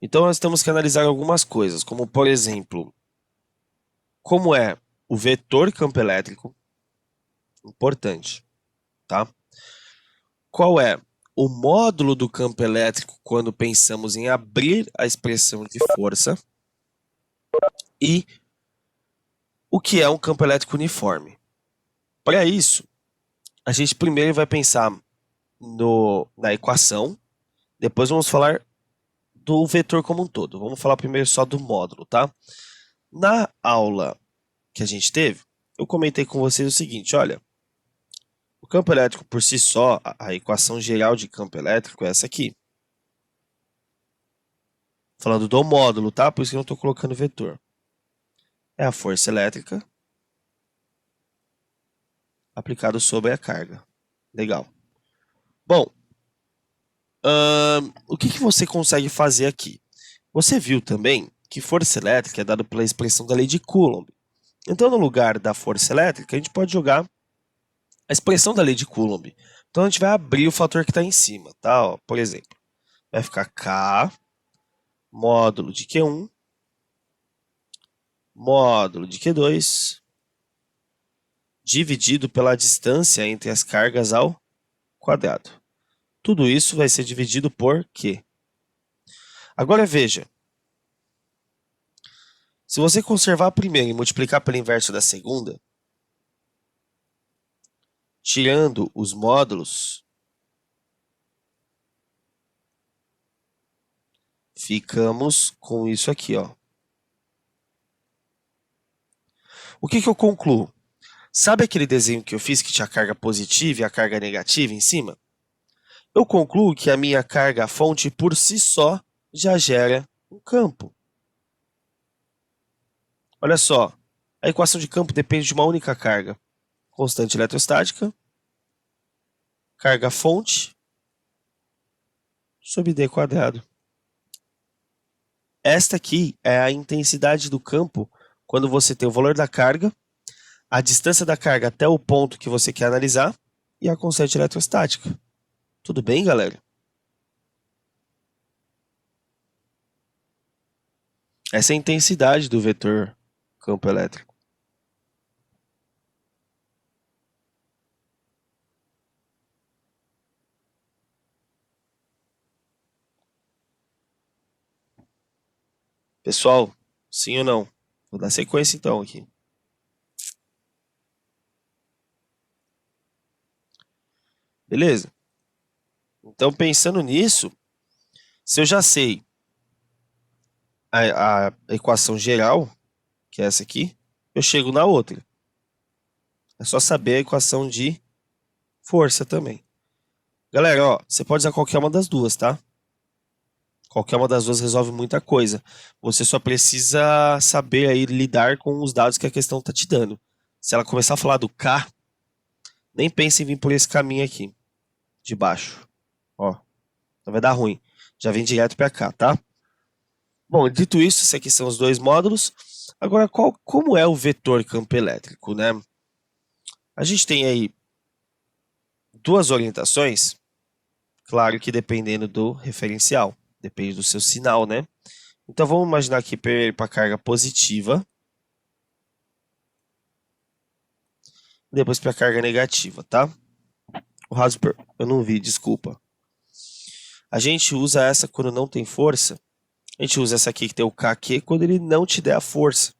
Então nós temos que analisar algumas coisas, como por exemplo, como é o vetor campo elétrico, importante, tá? Qual é o módulo do campo elétrico quando pensamos em abrir a expressão de força e o que é um campo elétrico uniforme. Para isso, a gente primeiro vai pensar na equação, depois vamos falar do vetor como um todo. Vamos falar primeiro só do módulo, tá? Na aula que a gente teve, eu comentei com vocês o seguinte, olha, o campo elétrico por si só, a equação geral de campo elétrico é essa aqui. Falando do módulo, tá? Por isso que eu não estou colocando vetor. É a força elétrica aplicada sobre a carga. Legal. Bom, o que você consegue fazer aqui? Você viu também que força elétrica é dada pela expressão da lei de Coulomb. Então, no lugar da força elétrica, a gente pode jogar a expressão da lei de Coulomb. Então, a gente vai abrir o fator que está em cima, tá? Ó, por exemplo, vai ficar K módulo de Q1 módulo de Q2 dividido pela distância entre as cargas ao quadrado. Tudo isso vai ser dividido por Q. Agora veja, se você conservar a primeira e multiplicar pelo inverso da segunda, tirando os módulos, ficamos com isso aqui, ó. O que eu concluo? Sabe aquele desenho que eu fiz que tinha a carga positiva e a carga negativa em cima? Eu concluo que a minha carga fonte por si só já gera um campo. Olha só, a equação de campo depende de uma única carga. Constante eletrostática, carga fonte, sobre d quadrado. Esta aqui é a intensidade do campo quando você tem o valor da carga, a distância da carga até o ponto que você quer analisar e a constante eletrostática. Tudo bem, galera? Essa é a intensidade do vetor campo elétrico. Pessoal, sim ou não? Vou dar sequência então aqui. Beleza? Então, pensando nisso, se eu já sei a equação geral, que é essa aqui, eu chego na outra. É só saber a equação de força também. Galera, ó, você pode usar qualquer uma das duas, tá? Qualquer uma das duas resolve muita coisa. Você só precisa saber aí lidar com os dados que a questão está te dando. Se ela começar a falar do K, nem pense em vir por esse caminho aqui, de baixo. Ó, não vai dar ruim. Já vem direto para cá, tá? Bom, dito isso, esses aqui são os dois módulos. Agora, como é o vetor campo elétrico, né? A gente tem aí duas orientações, claro que dependendo do referencial, depende do seu sinal, né? Então vamos imaginar aqui para a carga positiva, e depois para a carga negativa, tá? O Hasper, eu não vi, desculpa. A gente usa essa quando não tem força. A gente usa essa aqui que tem o KQ quando ele não te der a força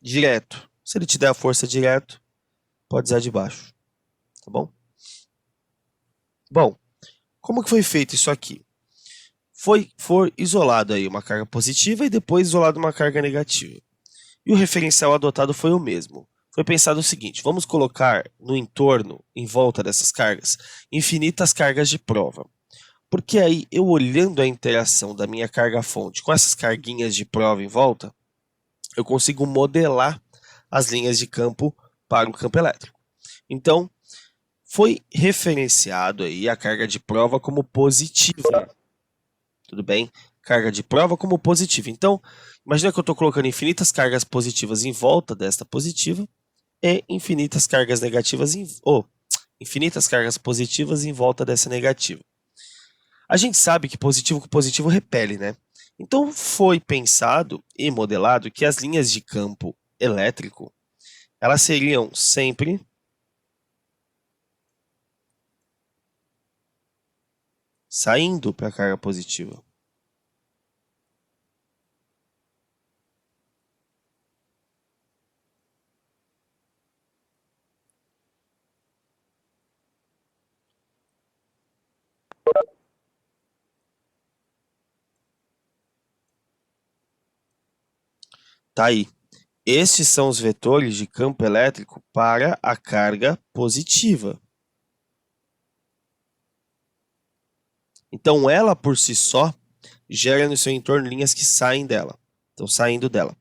direto. Se ele te der a força direto, pode usar de baixo, tá bom? Bom, como que foi feito isso aqui? Foi isolado aí uma carga positiva e depois isolado uma carga negativa. E o referencial adotado foi o mesmo. Foi pensado o seguinte, vamos colocar no entorno, em volta dessas cargas, infinitas cargas de prova. Porque aí, eu olhando a interação da minha carga-fonte com essas carguinhas de prova em volta, eu consigo modelar as linhas de campo para o campo elétrico. Então, foi referenciado aí a carga de prova como positiva. Tudo bem? Carga de prova como positiva. Então, imagina que eu estou colocando infinitas cargas positivas em volta desta positiva e infinitas cargas negativas infinitas cargas positivas em volta dessa negativa. A gente sabe que positivo com positivo repele, né? Então foi pensado e modelado que as linhas de campo elétrico, elas seriam sempre saindo para a carga positiva. Tá aí. Estes são os vetores de campo elétrico para a carga positiva. Então, ela por si só gera no seu entorno linhas que saem dela. Estão saindo dela.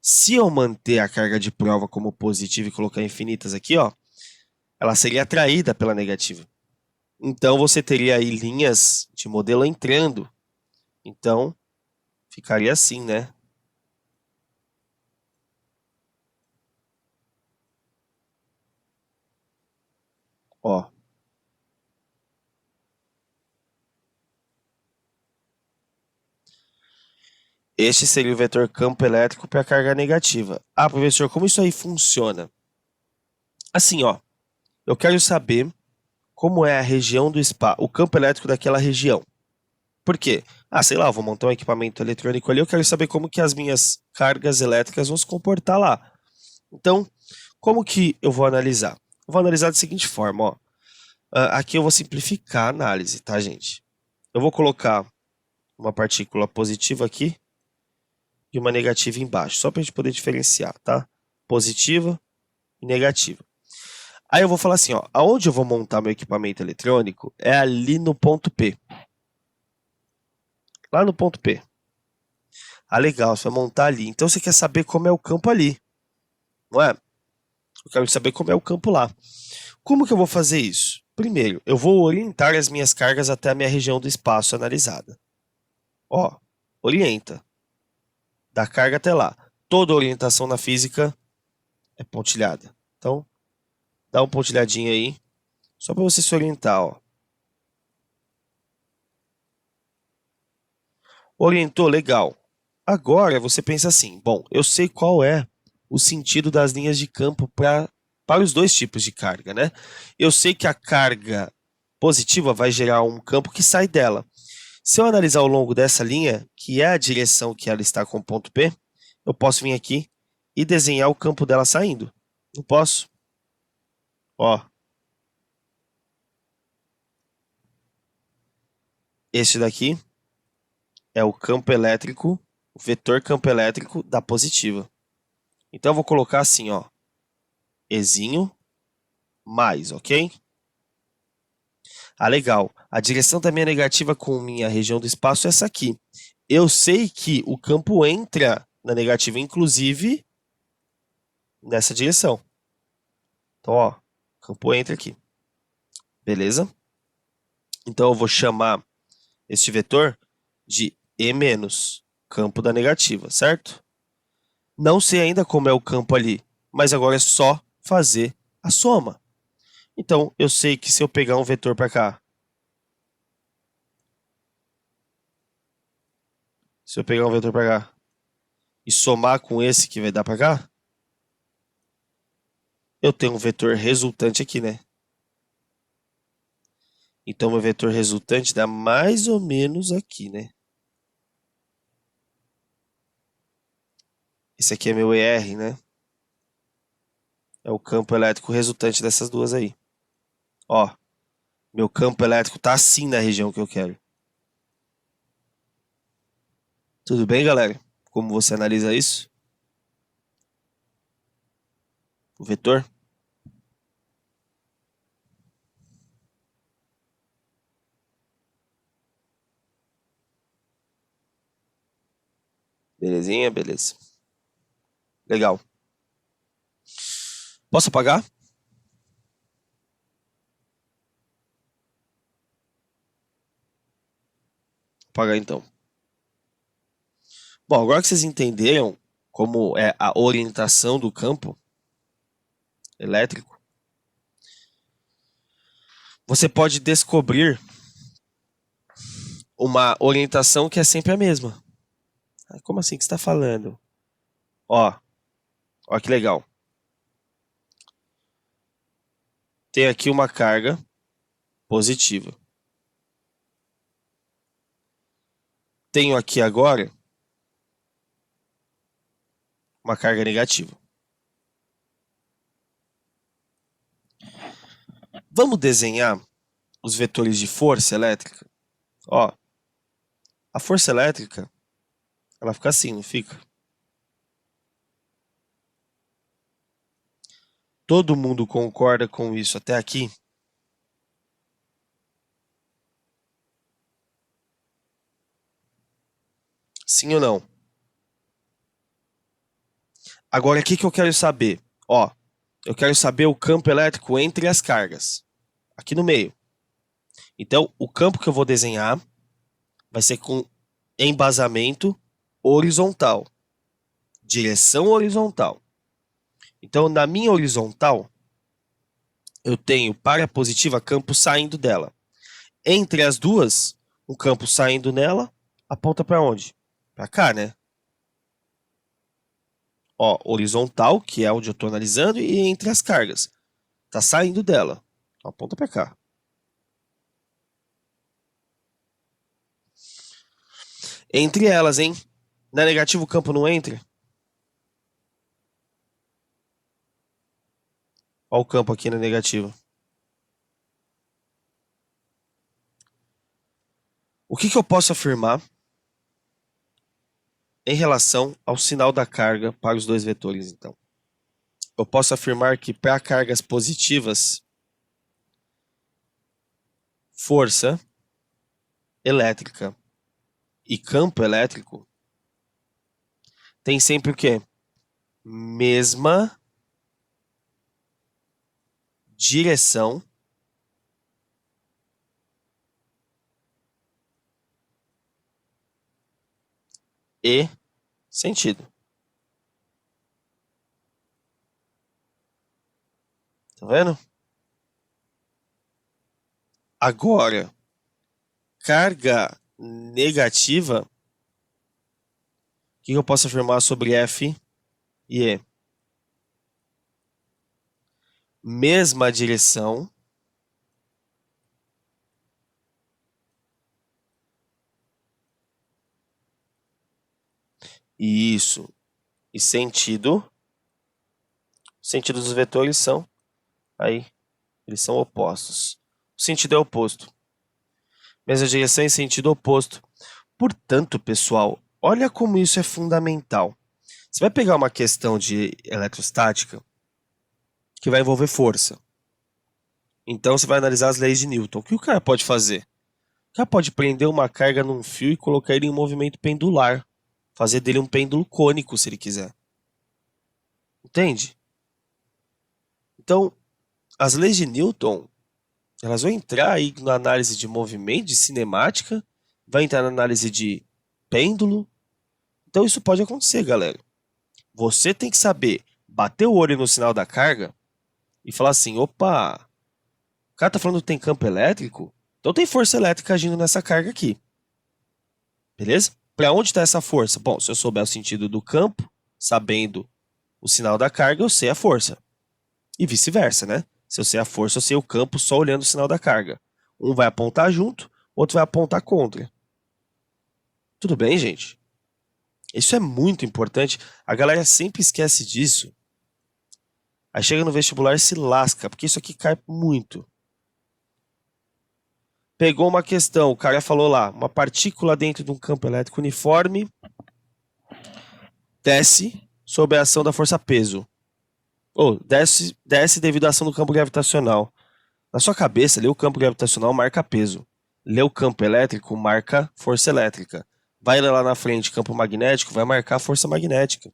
Se eu manter a carga de prova como positiva e colocar infinitas aqui, ó, ela seria atraída pela negativa. Então, você teria aí linhas de modelo entrando. Então, ficaria assim, né? Ó. Este seria o vetor campo elétrico para a carga negativa. Ah, professor, como isso aí funciona? Assim, ó, eu quero saber como é a região do espaço, o campo elétrico daquela região. Por quê? Ah, sei lá, eu vou montar um equipamento eletrônico ali, eu quero saber como que as minhas cargas elétricas vão se comportar lá. Então, como que eu vou analisar? Eu vou analisar da seguinte forma, ó. Aqui eu vou simplificar a análise, tá, gente? Eu vou colocar uma partícula positiva aqui e uma negativa embaixo, só para a gente poder diferenciar, tá? Positiva e negativa. Aí eu vou falar assim, ó, aonde eu vou montar meu equipamento eletrônico é ali no ponto P. Lá no ponto P. Ah, legal, você vai montar ali. Então você quer saber como é o campo ali, não é? Eu quero saber como é o campo lá. Como que eu vou fazer isso? Primeiro, eu vou orientar as minhas cargas até a minha região do espaço analisada. Ó, orienta. Da carga até lá. Toda orientação na física é pontilhada. Então, dá um pontilhadinho aí, só para você se orientar, ó. Orientou, legal. Agora você pensa assim, bom, eu sei qual é o sentido das linhas de campo para os dois tipos de carga, né? Eu sei que a carga positiva vai gerar um campo que sai dela. Se eu analisar ao longo dessa linha, que é a direção que ela está com o ponto P, eu posso vir aqui e desenhar o campo dela saindo. Não posso? Ó, este daqui é o campo elétrico, o vetor campo elétrico da positiva. Então eu vou colocar assim, ó, Ezinho mais, ok? Ah, legal. A direção da minha negativa com minha região do espaço é essa aqui. Eu sei que o campo entra na negativa, inclusive, nessa direção. Então, ó, o campo entra aqui. Beleza? Então eu vou chamar este vetor de E menos, campo da negativa, certo? Não sei ainda como é o campo ali, mas agora é só fazer a soma. Então, eu sei que se eu pegar um vetor para cá, se eu pegar um vetor para cá e somar com esse que vai dar para cá, eu tenho um vetor resultante aqui, né? Então, meu vetor resultante dá mais ou menos aqui, né? Esse aqui é meu ER, né? É o campo elétrico resultante dessas duas aí. Ó, meu campo elétrico tá assim na região que eu quero. Tudo bem, galera? Como você analisa isso? O vetor? Belezinha? Beleza. Legal. Posso apagar? Apagar então. Bom, agora que vocês entenderam como é a orientação do campo elétrico, você pode descobrir uma orientação que é sempre a mesma. Como assim que você está falando? Ó que legal. Tem aqui uma carga positiva. Tenho aqui agora uma carga negativa. Vamos desenhar os vetores de força elétrica? Ó, a força elétrica, ela fica assim, não fica? Todo mundo concorda com isso até aqui? Sim ou não? Agora, o que eu quero saber? Ó, eu quero saber o campo elétrico entre as cargas, aqui no meio. Então, o campo que eu vou desenhar vai ser com embasamento horizontal, direção horizontal. Então, na minha horizontal, eu tenho para a positiva campo saindo dela. Entre as duas, um campo saindo nela, aponta para onde? Para cá, né? Ó, horizontal, que é onde eu estou analisando, e entre as cargas. Tá saindo dela. Então, aponta para cá. Entre elas, hein? Na negativa o campo não entra? Olha o campo aqui na negativa. O que eu posso afirmar em relação ao sinal da carga para os dois vetores, então? Eu posso afirmar que para cargas positivas, força elétrica e campo elétrico tem sempre o quê? Mesma direção e sentido. Tá vendo? Agora, carga negativa, o que eu posso afirmar sobre F e E? Mesma direção isso e sentido. Os sentidos dos vetores são aí, eles são opostos. O sentido é oposto. Mesma direção em sentido oposto. Portanto, pessoal, olha como isso é fundamental. Você vai pegar uma questão de eletrostática que vai envolver força. Então você vai analisar as leis de Newton. O que o cara pode fazer? O cara pode prender uma carga num fio e colocar ele em movimento pendular. Fazer dele um pêndulo cônico, se ele quiser. Entende? Então, as leis de Newton, elas vão entrar aí na análise de movimento, de cinemática, vai entrar na análise de pêndulo. Então isso pode acontecer, galera. Você tem que saber bater o olho no sinal da carga e falar assim, opa, o cara tá falando que tem campo elétrico, então tem força elétrica agindo nessa carga aqui. Beleza? Para onde está essa força? Bom, se eu souber o sentido do campo, sabendo o sinal da carga, eu sei a força. E vice-versa, né? Se eu sei a força, eu sei o campo só olhando o sinal da carga. Um vai apontar junto, outro vai apontar contra. Tudo bem, gente? Isso é muito importante. A galera sempre esquece disso. Aí chega no vestibular e se lasca, porque isso aqui cai muito. Pegou uma questão, o cara falou lá, uma partícula dentro de um campo elétrico uniforme desce sob a ação da força peso. Ou desce devido à ação do campo gravitacional. Na sua cabeça, ler o campo gravitacional marca peso. Ler o campo elétrico marca força elétrica. Vai ler lá na frente campo magnético, vai marcar força magnética.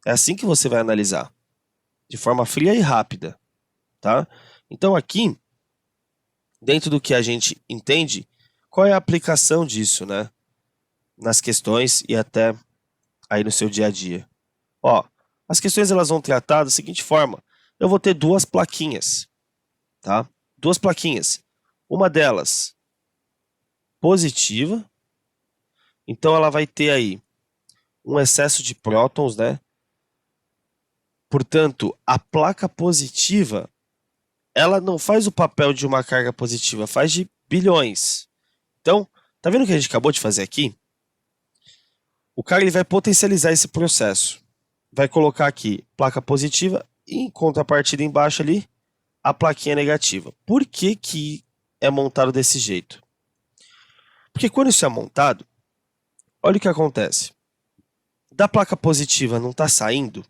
É assim que você vai analisar. De forma fria e rápida. Tá? Então aqui, dentro do que a gente entende, qual é a aplicação disso, né? Nas questões e até aí no seu dia a dia. Ó, as questões elas vão tratar da seguinte forma. Eu vou ter duas plaquinhas, tá? Duas plaquinhas. Uma delas positiva. Então ela vai ter aí um excesso de prótons, né? Portanto, a placa positiva, ela não faz o papel de uma carga positiva, faz de bilhões. Então, tá vendo o que a gente acabou de fazer aqui? O cara ele vai potencializar esse processo. Vai colocar aqui placa positiva e em contrapartida embaixo ali a plaquinha negativa. Por que que é montado desse jeito? Porque quando isso é montado, olha o que acontece. Da placa positiva não está saindo,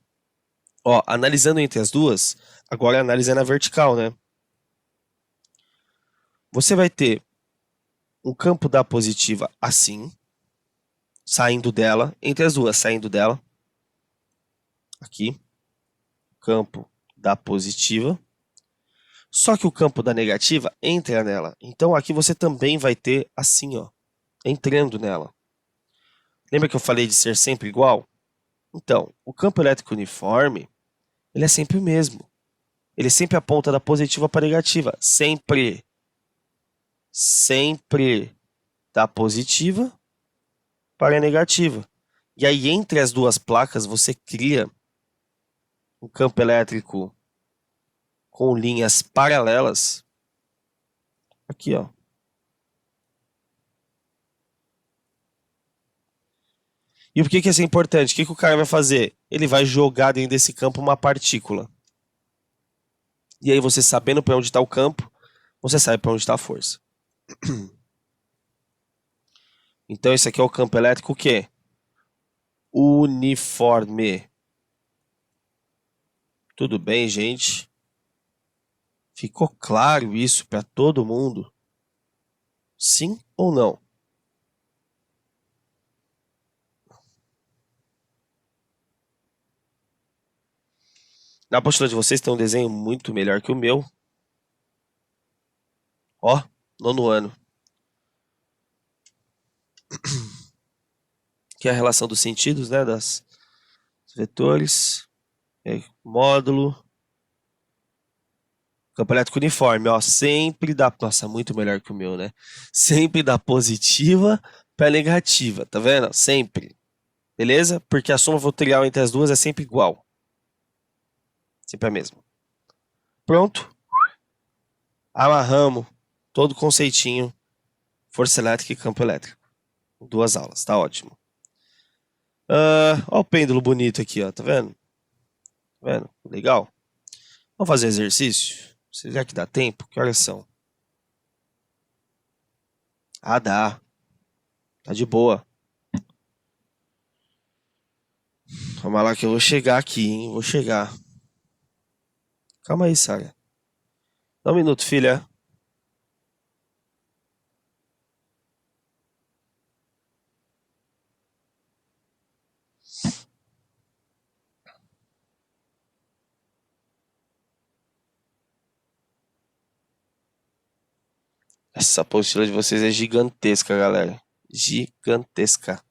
ó, analisando entre as duas, agora analisando a vertical, né? Você vai ter um campo da positiva assim, saindo dela, entre as duas, saindo dela. Aqui, campo da positiva. Só que o campo da negativa entra nela. Então aqui você também vai ter assim, ó, entrando nela. Lembra que eu falei de ser sempre igual? Então, o campo elétrico uniforme, ele é sempre o mesmo. Ele sempre aponta da positiva para a negativa. Sempre. Sempre da positiva para a negativa. E aí, entre as duas placas, você cria um campo elétrico com linhas paralelas. Aqui, ó. E por que que isso é importante? O que que o cara vai fazer? Ele vai jogar dentro desse campo uma partícula. E aí, você sabendo para onde está o campo, você sabe para onde está a força. Então, esse aqui é o campo elétrico o quê? Uniforme. Tudo bem, gente? Ficou claro isso para todo mundo? Sim ou não? Na apostila de vocês tem um desenho muito melhor que o meu. Ó, nono ano. Que é a relação dos sentidos, né? Das vetores. Módulo. Campo elétrico uniforme, ó. Sempre dá. Nossa, muito melhor que o meu, né? Sempre dá positiva para negativa, tá vendo? Sempre. Beleza? Porque a soma vetorial entre as duas é sempre igual. Sempre a mesma. Pronto. Amarramos todo o conceitinho. Força elétrica e campo elétrico. Duas aulas, tá ótimo. Ó o pêndulo bonito aqui, ó. Tá vendo? Tá vendo? Legal. Vamos fazer exercício? Será que dá tempo? Que horas são? Ah, dá. Tá de boa. Calma lá que eu vou chegar aqui, hein? Vou chegar. Calma aí, Sara. Dá um minuto, filha. Essa apostila de vocês é gigantesca, galera. Gigantesca.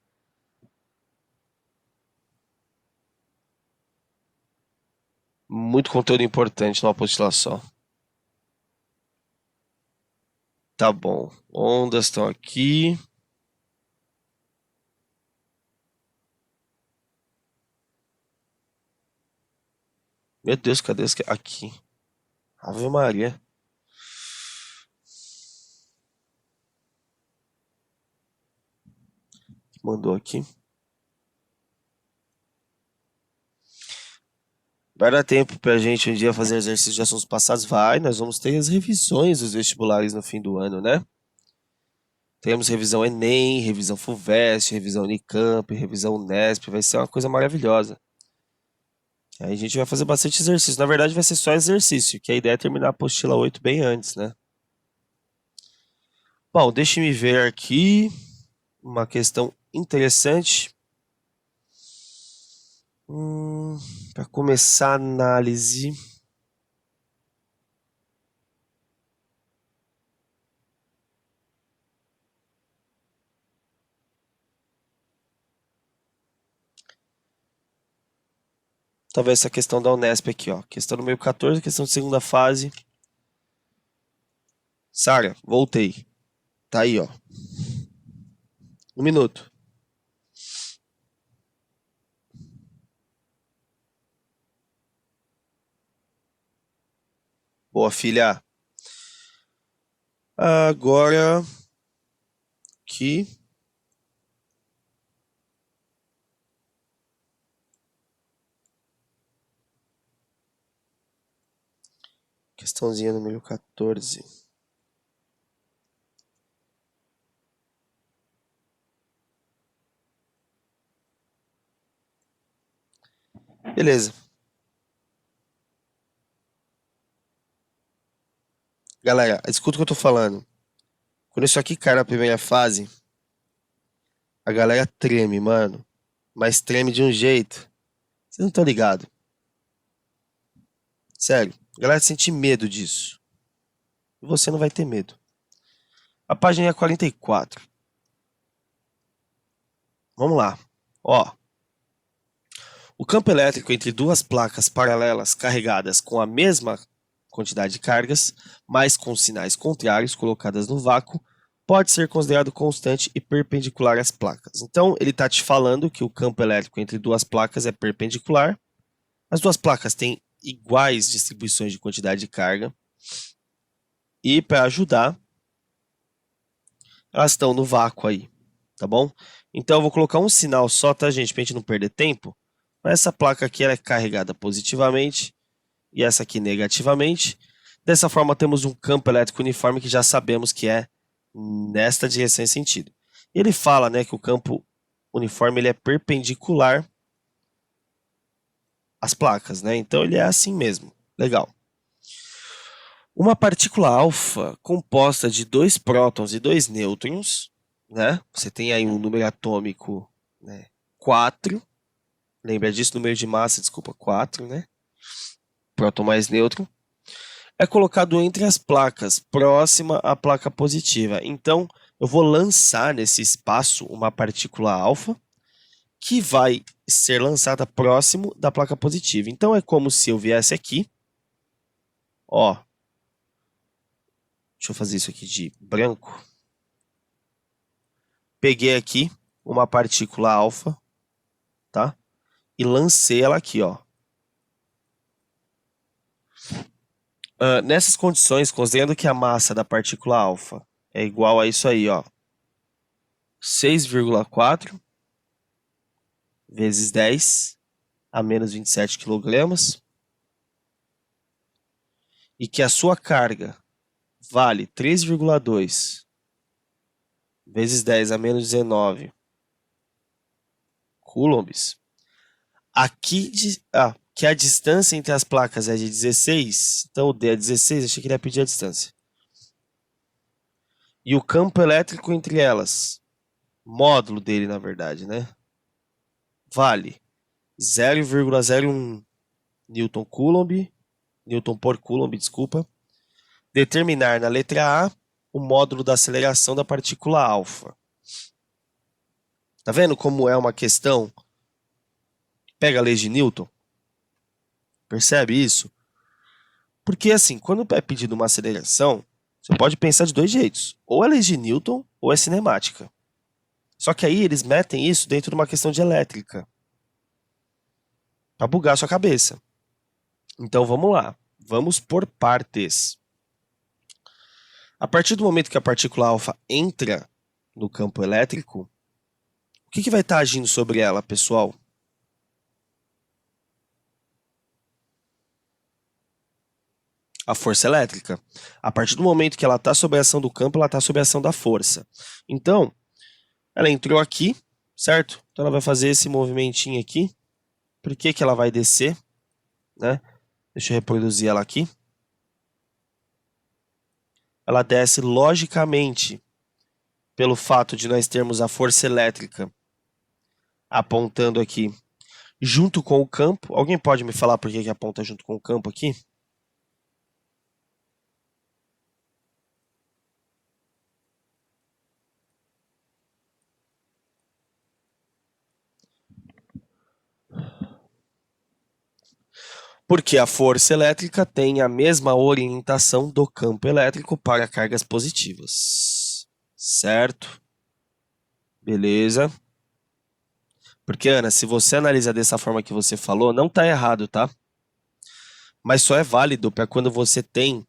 Muito conteúdo importante numa apostila só. Tá bom. Ondas estão aqui. Meu Deus, cadê esse aqui? Ave Maria. Mandou aqui. Vai dar tempo pra gente um dia fazer exercícios de assuntos passados? Vai, nós vamos ter as revisões dos vestibulares no fim do ano, né? Temos revisão Enem, revisão FUVEST, revisão Unicamp, revisão Unesp, vai ser uma coisa maravilhosa. Aí a gente vai fazer bastante exercício. Na verdade, vai ser só exercício, que a ideia é terminar a apostila 8 bem antes, né? Bom, deixe-me ver aqui uma questão interessante. Para começar a análise. Talvez essa questão da Unesp aqui, ó. Questão número 14, questão de segunda fase. Sara, voltei. Tá aí, ó. Um minuto. Boa, filha. Agora que questãozinha número 14. Beleza. Galera, escuta o que eu tô falando. Quando isso aqui cai na primeira fase, a galera treme, mano. Mas treme de um jeito. Vocês não estão ligados. Sério. A galera sente medo disso. E você não vai ter medo. A página é 44. Vamos lá. Ó. O campo elétrico entre duas placas paralelas carregadas com a mesma quantidade de cargas, mas com sinais contrários colocadas no vácuo, pode ser considerado constante e perpendicular às placas. Então, ele está te falando que o campo elétrico entre duas placas é perpendicular. As duas placas têm iguais distribuições de quantidade de carga. E para ajudar, elas estão no vácuo aí, tá bom? Então, eu vou colocar um sinal só, tá, gente? Para a gente não perder tempo. Essa placa aqui ela é carregada positivamente e essa aqui negativamente. Dessa forma, temos um campo elétrico uniforme que já sabemos que é nesta direção e sentido. Ele fala, né, que o campo uniforme ele é perpendicular às placas, né? Então ele é assim mesmo. Legal. Uma partícula alfa composta de 2 prótons e 2 nêutrons, né? Você tem aí um número atômico, né, 4. Lembra disso? Número de massa, desculpa, 4, né? Próton mais nêutron. É colocado entre as placas, próxima à placa positiva. Então, eu vou lançar nesse espaço uma partícula alfa, que vai ser lançada próximo da placa positiva. Então, é como se eu viesse aqui, ó, deixa eu fazer isso aqui de branco. Peguei aqui uma partícula alfa, tá? E lancei ela aqui, ó. Nessas condições, considerando que a massa da partícula alfa é igual a isso aí, ó, 6,4 vezes 10 a menos 27 kg, e que a sua carga vale 3,2 vezes 10 a menos 19 coulombs, aqui que a distância entre as placas é de 16, então o D é 16, achei que ele ia pedir a distância. E o campo elétrico entre elas, módulo dele na verdade, né? Vale 0,01 Newton Coulomb, Newton por Coulomb, desculpa. Determinar na letra A o módulo da aceleração da partícula alfa. Tá vendo como é uma questão? Pega a lei de Newton. Percebe isso? Porque assim, quando é pedido uma aceleração, você pode pensar de dois jeitos. Ou é lei de Newton, ou é cinemática. Só que aí eles metem isso dentro de uma questão de elétrica. Pra bugar a sua cabeça. Então vamos lá. Vamos por partes. A partir do momento que a partícula alfa entra no campo elétrico, o que vai estar agindo sobre ela, pessoal? A força elétrica. A partir do momento que ela está sob a ação do campo, ela está sob a ação da força. Então, ela entrou aqui, certo? Então ela vai fazer esse movimentinho aqui. Por que ela vai descer? Né? Deixa eu reproduzir ela aqui. Ela desce logicamente pelo fato de nós termos a força elétrica apontando aqui junto com o campo. Alguém pode me falar por que aponta junto com o campo aqui? Porque a força elétrica tem a mesma orientação do campo elétrico para cargas positivas. Certo? Beleza. Porque, Ana, se você analisar dessa forma que você falou, não está errado, tá? mas só é válido para quando você tem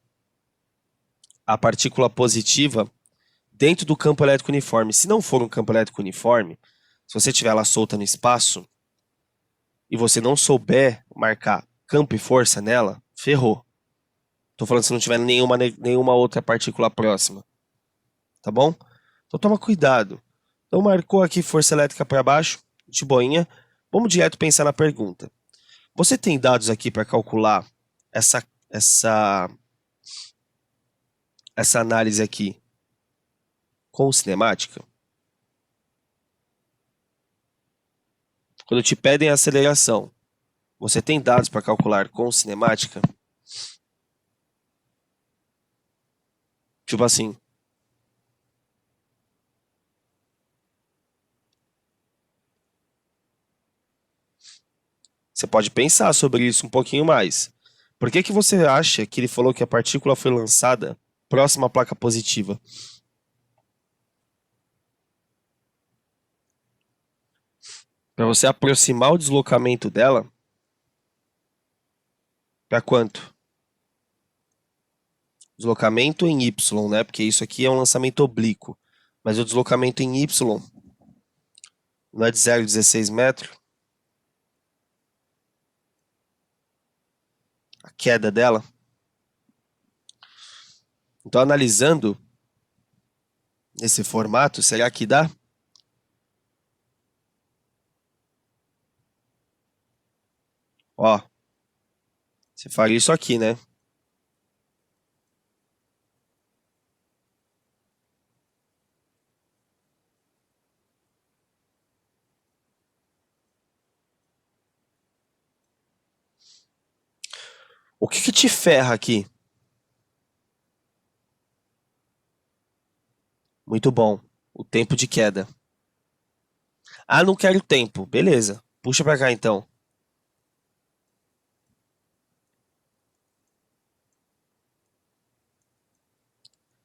a partícula positiva dentro do campo elétrico uniforme. Se não for um campo elétrico uniforme, se você tiver ela solta no espaço e você não souber marcar campo e força nela, ferrou. Tô falando se não tiver nenhuma outra partícula próxima. Tá bom? Então toma cuidado. Então marcou aqui força elétrica para baixo, de boinha. Vamos direto pensar na pergunta. Você tem dados aqui para calcular essa análise aqui com cinemática? Quando te pedem a aceleração, você tem dados para calcular com cinemática? Tipo assim. Você pode pensar sobre isso um pouquinho mais. Por que você acha que ele falou que a partícula foi lançada próxima à placa positiva? Para você aproximar o deslocamento dela, para quanto? Deslocamento em Y, né? Porque isso aqui é um lançamento oblíquo. Mas o deslocamento em Y não é de 0,16 metros? A queda dela. Então, analisando esse formato, será que dá? Ó, você faria isso aqui, né? O que te ferra aqui? Muito bom. O tempo de queda. Ah, não quero tempo. Beleza. Puxa pra cá então.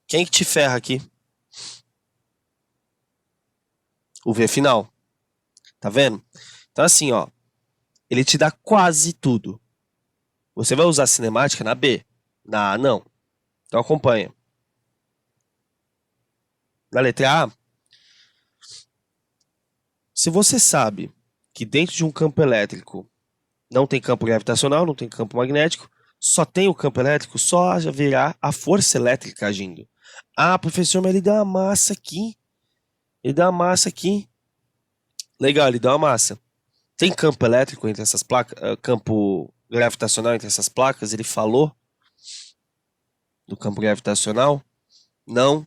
Quem que te ferra aqui? O V final. Tá vendo? Então assim, ó. Ele te dá quase tudo. Você vai usar cinemática na B? Na A, não. Então acompanha. Na letra A, se você sabe que dentro de um campo elétrico não tem campo gravitacional, não tem campo magnético, só tem o campo elétrico, só haverá a força elétrica agindo. Ah, professor, mas ele deu uma massa aqui. Ele deu uma massa aqui. Legal, ele deu uma massa. Tem campo elétrico entre essas placas, campo gravitacional entre essas placas? Ele falou do campo gravitacional? Não.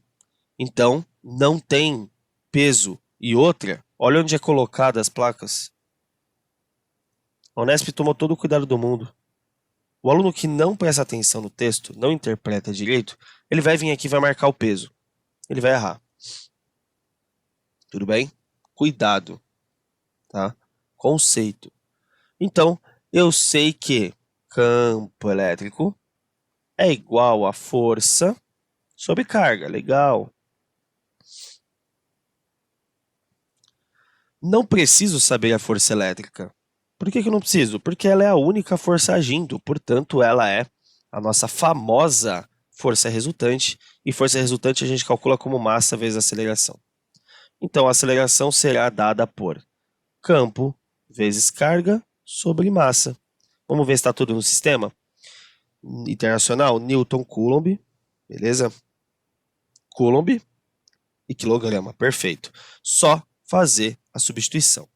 Então, não tem peso. E outra, olha onde é colocada as placas. A Unesp tomou todo o cuidado do mundo. O aluno que não presta atenção no texto, não interpreta direito, ele vai vir aqui e vai marcar o peso. Ele vai errar. Tudo bem? Cuidado, tá? Conceito. Então, eu sei que campo elétrico é igual a força sobre carga. Legal. Não preciso saber a força elétrica. Por que eu não preciso? Porque ela é a única força agindo, portanto, ela é a nossa famosa força resultante, e força resultante a gente calcula como massa vezes aceleração. Então, a aceleração será dada por campo vezes carga sobre massa. Vamos ver se está tudo no sistema? Internacional, Newton Coulomb, beleza? Coulomb e quilograma, perfeito. Só fazer a substituição.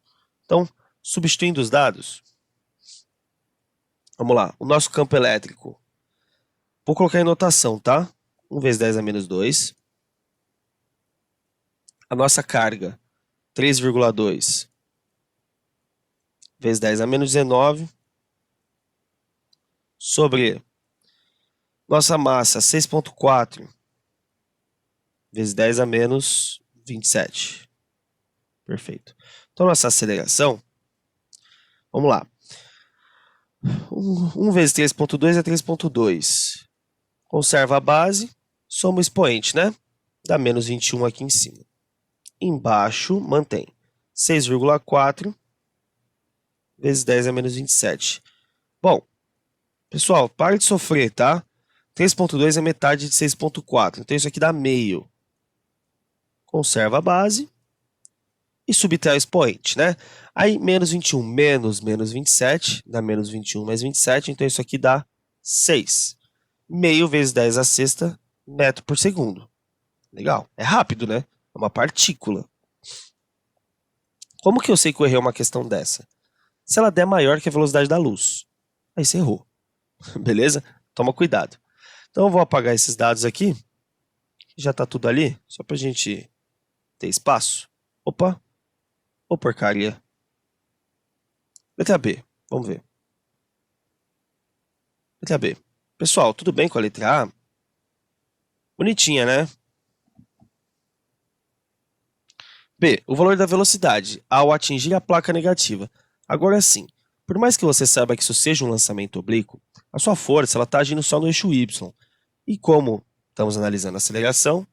Então, substituindo os dados, vamos lá, o nosso campo elétrico, vou colocar em notação, tá? 1 vezes 10 a menos 2. A nossa carga, 3,2 vezes 10 a menos 19, sobre nossa massa, 6,4 vezes 10 a menos 27. Perfeito. Então, nossa aceleração, vamos lá. 1 vezes 3,2 é 3,2. Conserva a base, soma o expoente, né? Dá menos 21 aqui em cima. Embaixo, mantém. 6,4 vezes 10 a menos 27. Bom, Pessoal, para de sofrer, tá? 3.2 é metade de 6.4, então isso aqui dá meio. Conserva a base e subtrai o expoente, né? Aí, menos 21 menos 27, dá menos 21 mais 27, então isso aqui dá 6. Meio vezes 10 a sexta metro por segundo. Legal. É rápido, né? É uma partícula. Como que eu sei que eu errei uma questão dessa? Se ela der maior que a velocidade da luz. Aí você errou. Beleza? Toma cuidado. Então eu vou apagar esses dados aqui. Já tá tudo ali, só pra gente ter espaço. Opa. Ô porcaria. Letra B. Vamos ver. Letra B. Pessoal, tudo bem com a letra A? Bonitinha, né? B. O valor da velocidade ao atingir a placa negativa. Agora sim, por mais que você saiba que isso seja um lançamento oblíquo, a sua força está agindo só no eixo Y. E como estamos analisando a aceleração,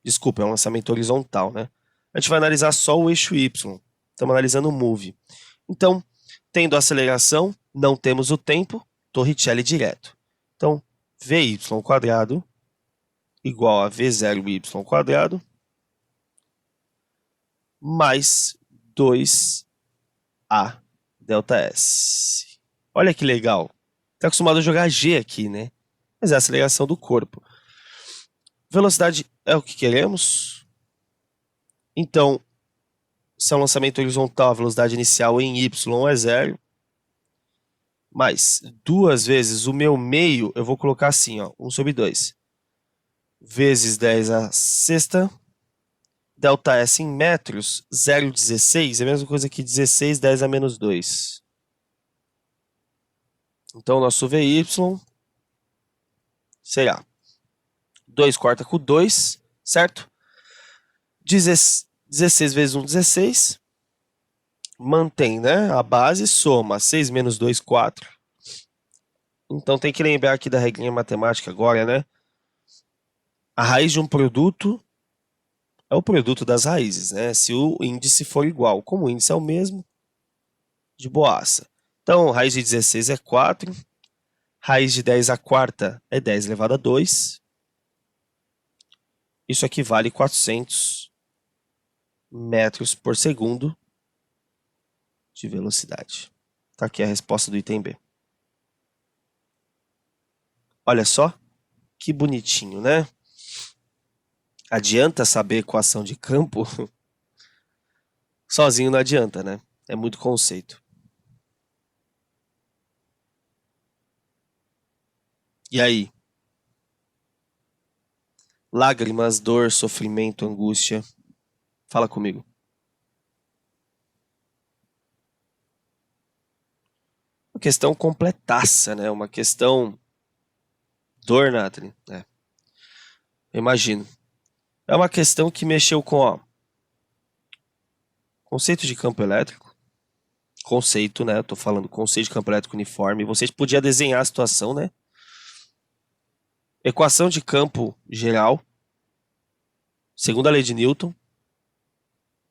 desculpa, é um lançamento horizontal, né? A gente vai analisar só o eixo Y. Estamos analisando o move. Então, tendo a aceleração, não temos o tempo, Torricelli direto. Então, Vy quadrado igual a V0y quadrado mais 2A delta S. Olha que legal. Está acostumado a jogar G aqui, né? Mas é a aceleração do corpo. Velocidade é o que queremos. Então, se é um lançamento horizontal, a velocidade inicial em Y é 0. Mais 2 vezes o meu meio, eu vou colocar assim, ó, 1 sobre 2. Vezes 10 a sexta. Delta S em metros, 0,16 é a mesma coisa que 16, 10 a menos 2. Então, nosso VY será 2 corta com 2, certo? 16 vezes 1, 16. Mantém, né? A base soma 6 menos 2, 4. Então, tem que lembrar aqui da regrinha matemática agora, né? A raiz de um produto é o produto das raízes, né? Se o índice for igual. Como o índice é o mesmo, de boaça. Então, raiz de 16 é 4. Raiz de 10 à quarta é 10 elevado a 2. Isso aqui vale 400 metros por segundo de velocidade. Tá aqui a resposta do item B. Olha só, que bonitinho, né? Adianta saber equação de campo? Sozinho não adianta, né? É muito conceito. E aí? Lágrimas, dor, sofrimento, angústia. Fala comigo. Uma questão completaça, né? Uma questão... Dor, Nathalie. Eu imagino. É uma questão que mexeu com, ó, conceito de campo elétrico. Conceito, né? Eu tô falando conceito de campo elétrico uniforme. Vocês podiam desenhar a situação, né? Equação de campo geral. Segunda lei de Newton.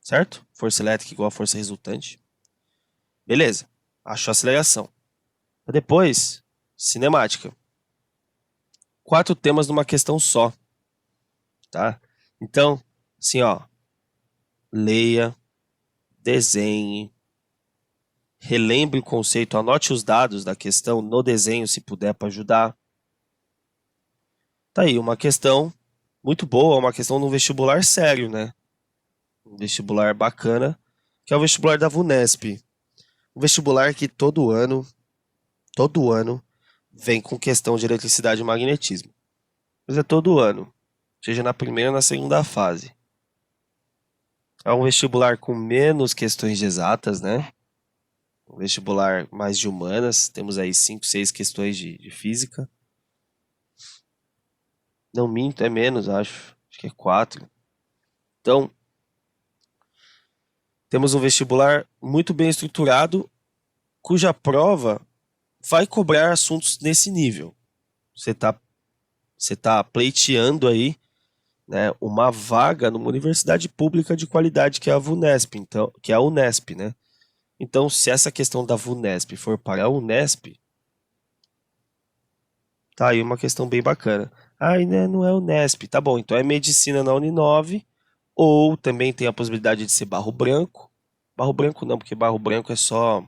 Certo? Força elétrica igual a força resultante. Beleza. Achou a aceleração. Depois, cinemática. 4 temas numa questão só. Tá? Então, assim, ó. Leia, desenhe, relembre o conceito, anote os dados da questão no desenho, se puder, para ajudar. Tá aí, uma questão muito boa, uma questão de um vestibular sério, né? Um vestibular bacana, que é o vestibular da VUNESP. Um vestibular que todo ano, vem com questão de eletricidade e magnetismo. Mas é todo ano, seja na primeira ou na segunda fase. É um vestibular com menos questões de exatas, né? Um vestibular mais de humanas. Temos aí 5, 6 questões de física. Não minto, é menos, acho. Acho que é 4. Então, temos um vestibular muito bem estruturado, cuja prova vai cobrar assuntos nesse nível. Você tá pleiteando aí, né, uma vaga numa universidade pública de qualidade, que é a VUNESP, então, que é a Unesp, né? Então, se essa questão da VUNESP for para a Unesp, Tá aí uma questão bem bacana. Ah, né, não é Unesp. Tá bom, então é medicina na Uninove, ou também tem a possibilidade de ser Barro Branco. Barro Branco não, porque Barro Branco é só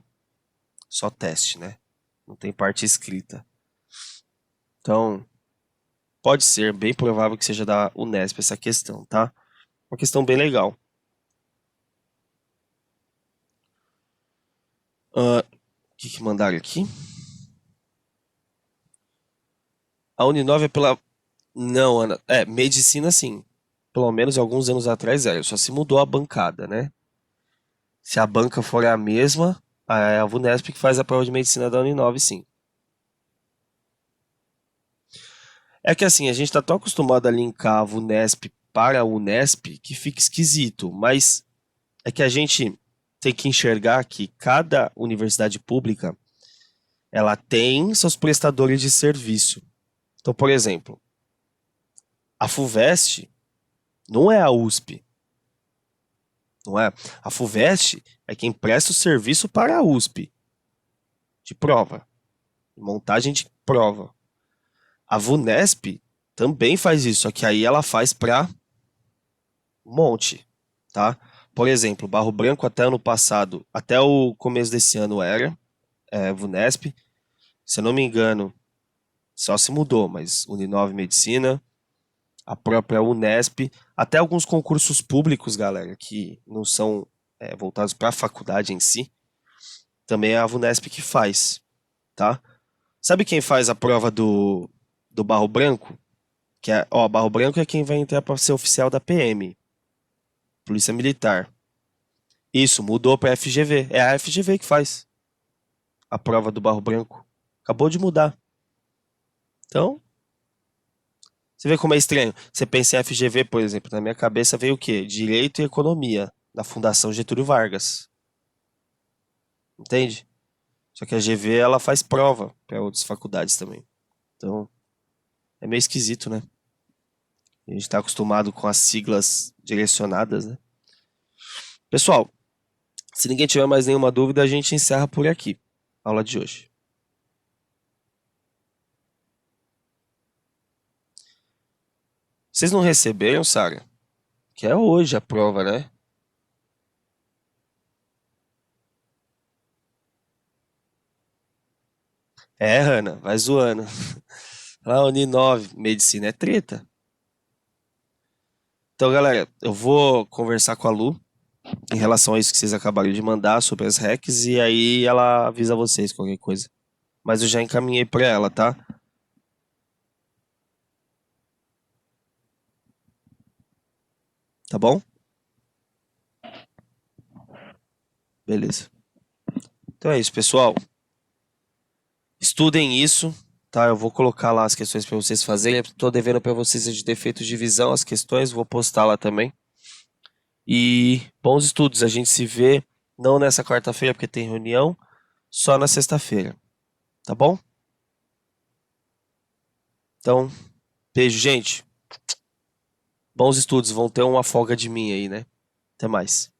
teste, né? Não tem parte escrita. Então, pode ser, bem provável que seja da Unesp essa questão, tá? Uma questão bem legal. O que mandaram aqui? A Uninove é pela. Não, Ana. É, medicina sim. Pelo menos alguns anos atrás era. Só se mudou a bancada, né? Se a banca for a mesma, é a Vunesp que faz a prova de medicina da Uninove, sim. É que assim, a gente tá tão acostumado a linkar a Vunesp para a Unesp que fica esquisito. Mas é que a gente tem que enxergar que cada universidade pública ela tem seus prestadores de serviço. Então, por exemplo, a FUVEST não é a USP, não é? A FUVEST é quem presta o serviço para a USP, de prova, montagem de prova. A VUNESP também faz isso, só que aí ela faz para um monte, tá? Por exemplo, Barro Branco até ano passado, até o começo desse ano era VUNESP. Se eu não me engano, só se mudou, mas Uninove Medicina, a própria Unesp, até alguns concursos públicos, galera, que não são voltados para a faculdade em si, também é a VUNESP que faz, tá? Sabe quem faz a prova do Barro Branco? Que é, ó, Barro Branco é quem vai entrar para ser oficial da PM, Polícia Militar. Isso, mudou para FGV. É a FGV que faz a prova do Barro Branco. Acabou de mudar. Então, você vê como é estranho. Você pensa em FGV, por exemplo, na minha cabeça veio o quê? Direito e Economia, da Fundação Getúlio Vargas. Entende? Só que a GV ela faz prova para outras faculdades também. Então, é meio esquisito, né? A gente está acostumado com as siglas direcionadas, né? Pessoal, se ninguém tiver mais nenhuma dúvida, a gente encerra por aqui a aula de hoje. Vocês não receberam, Sara? Que é hoje a prova, né? É, Hanna, vai zoando. Lá, Uninove, medicina é treta. Então, galera, eu vou conversar com a Lu em relação a isso que vocês acabaram de mandar sobre as hacks e aí ela avisa vocês qualquer coisa. Mas eu já encaminhei pra ela, tá? Tá bom? Beleza. Então é isso, pessoal. Estudem isso, tá? Eu vou colocar lá as questões para vocês fazerem. Tô devendo para vocês de defeito de visão as questões, vou postar lá também. E bons estudos. A gente se vê não nessa quarta-feira porque tem reunião, só na sexta-feira, tá bom? Então, beijo, gente. Bons estudos. Vão ter uma folga de mim aí, né? Até mais.